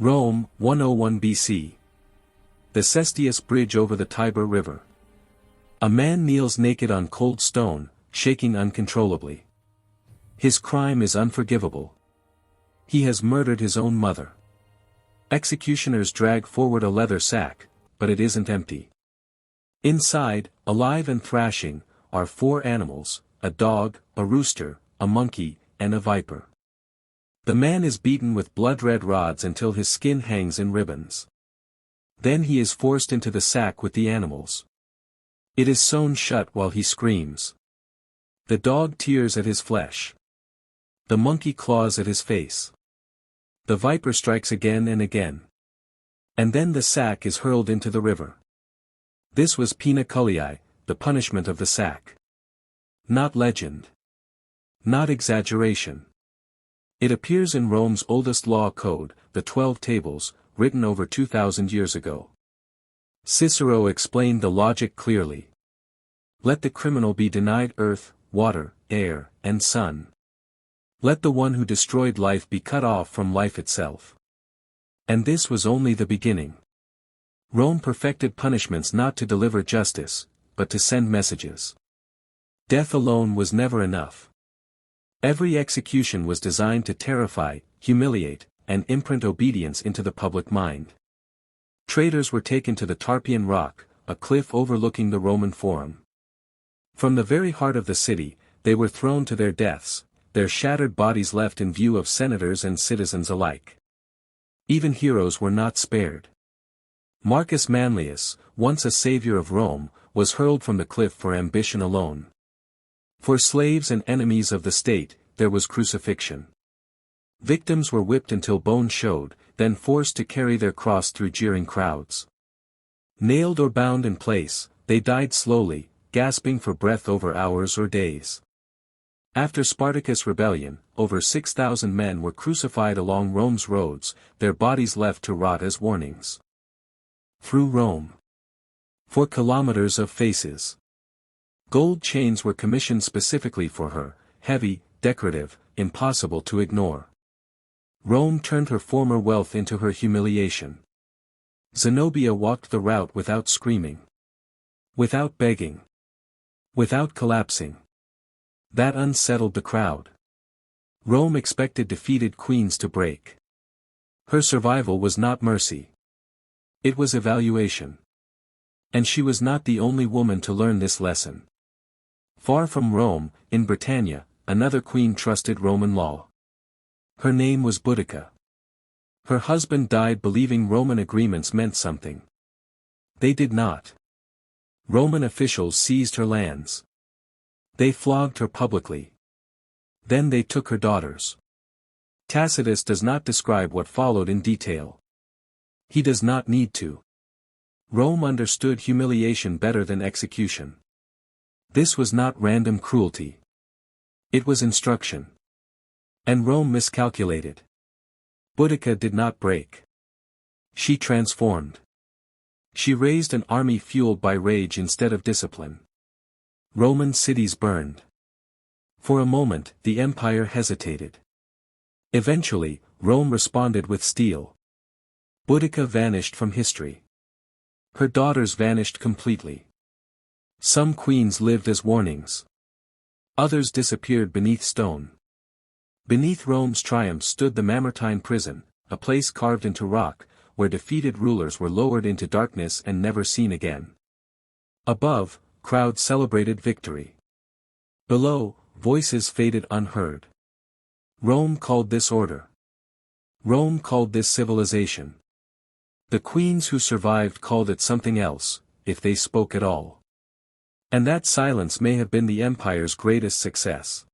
Rome, 101 BC. The Cestius Bridge over the Tiber River. A man kneels naked on cold stone, shaking uncontrollably. His crime is unforgivable. He has murdered his own mother. Executioners drag forward a leather sack, but it isn't empty. Inside, alive and thrashing, are 4 animals, a dog, a rooster, a monkey, and a viper. The man is beaten with blood-red rods until his skin hangs in ribbons. Then he is forced into the sack with the animals. It is sewn shut while he screams. The dog tears at his flesh. The monkey claws at his face. The viper strikes again and again. And then the sack is hurled into the river. This was Pena Culiae, the punishment of the sack. Not legend. Not exaggeration. It appears in Rome's oldest law code, the 12 Tables, written over 2,000 years ago. Cicero explained the logic clearly. Let the criminal be denied earth, water, air, and sun. Let the one who destroyed life be cut off from life itself. And this was only the beginning. Rome perfected punishments not to deliver justice, but to send messages. Death alone was never enough. Every execution was designed to terrify, humiliate, and imprint obedience into the public mind. Traitors were taken to the Tarpeian Rock, a cliff overlooking the Roman Forum. From the very heart of the city, they were thrown to their deaths, their shattered bodies left in view of senators and citizens alike. Even heroes were not spared. Marcus Manlius, once a savior of Rome, was hurled from the cliff for ambition alone. For slaves and enemies of the state, there was crucifixion. Victims were whipped until bone showed, then forced to carry their cross through jeering crowds. Nailed or bound in place, they died slowly, gasping for breath over hours or days. After Spartacus' rebellion, over 6,000 men were crucified along Rome's roads, their bodies left to rot as warnings. Through Rome. 4 kilometers of faces. Gold chains were commissioned specifically for her, heavy, decorative, impossible to ignore. Rome turned her former wealth into her humiliation. Zenobia walked the route without screaming. Without begging. Without collapsing. That unsettled the crowd. Rome expected defeated queens to break. Her survival was not mercy. It was evaluation. And she was not the only woman to learn this lesson. Far from Rome, in Britannia, another queen trusted Roman law. Her name was Boudica. Her husband died believing Roman agreements meant something. They did not. Roman officials seized her lands. They flogged her publicly. Then they took her daughters. Tacitus does not describe what followed in detail. He does not need to. Rome understood humiliation better than execution. This was not random cruelty. It was instruction. And Rome miscalculated. Boudica did not break. She transformed. She raised an army fueled by rage instead of discipline. Roman cities burned. For a moment, the empire hesitated. Eventually, Rome responded with steel. Boudica vanished from history. Her daughters vanished completely. Some queens lived as warnings. Others disappeared beneath stone. Beneath Rome's triumph stood the Mamertine prison, a place carved into rock, where defeated rulers were lowered into darkness and never seen again. Above, crowds celebrated victory. Below, voices faded unheard. Rome called this order. Rome called this civilization. The queens who survived called it something else, if they spoke at all. And that silence may have been the empire's greatest success.